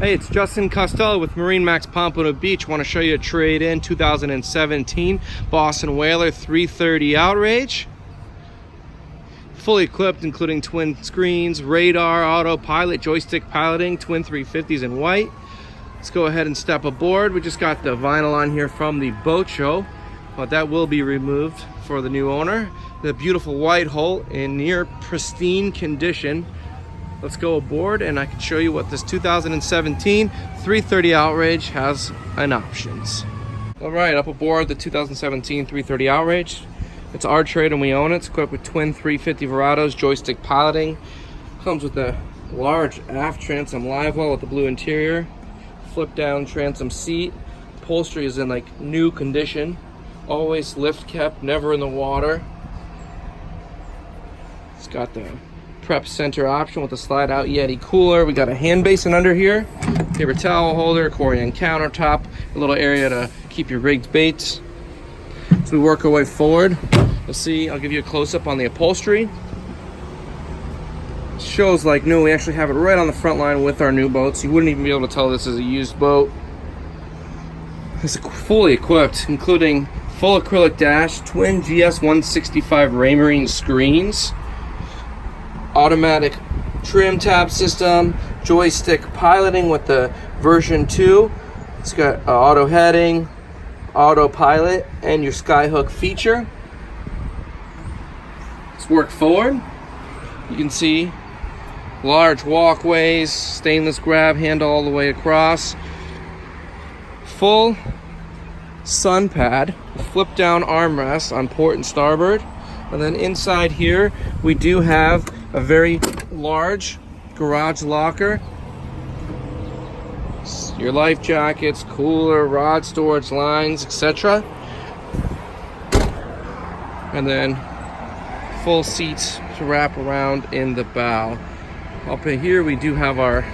Hey, it's Justin Costello with MarineMax Pompano Beach. Want to show you a trade-in 2017 Boston Whaler 330 Outrage. Fully equipped, including twin screens, radar, autopilot, joystick piloting, twin 350s in white. Let's go ahead and step aboard. We just got the vinyl on here from the boat show, but that will be removed for the new owner. The beautiful white hull in near pristine condition. Let's go aboard and I can show you what this 2017 330 Outrage has in options. All right, up aboard the 2017 330 Outrage. It's our trade and we own it. It's equipped with twin 350 Verados, joystick piloting. Comes with a large aft transom live well with the blue interior. Flip down transom seat. Upholstery is in like new condition. Always lift kept, never in the water. It's got the prep center option with a slide out Yeti cooler. We got a hand basin under here, paper towel holder, Corian countertop, a little area to keep your rigged baits. As we work our way forward, you'll see, I'll give you a close-up on the upholstery. Shows like new. We actually have it right on the front line with our new boats. You wouldn't even be able to tell this is a used boat. It's fully equipped, including full acrylic dash, twin GS 165 Raymarine screens, automatic trim tab system, joystick piloting with the version 2. It's got auto heading, autopilot, and your skyhook feature. Let's work forward. You can see large walkways, stainless grab handle all the way across, full sun pad, flip down armrest on port and starboard, and then inside here we do have a very large garage locker. Your life jackets, cooler, rod storage lines, etc. And then full seats to wrap around in the bow. Up in here we do have our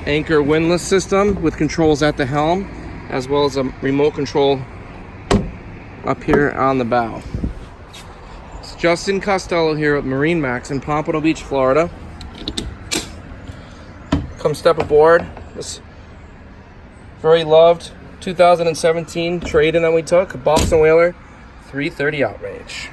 anchor windlass system with controls at the helm, as well as a remote control up here on the bow. It's Justin Costello here at MarineMax in Pompano Beach, Florida. Come step aboard this very loved 2017 trade-in that we took, a Boston Whaler 330 Outrage.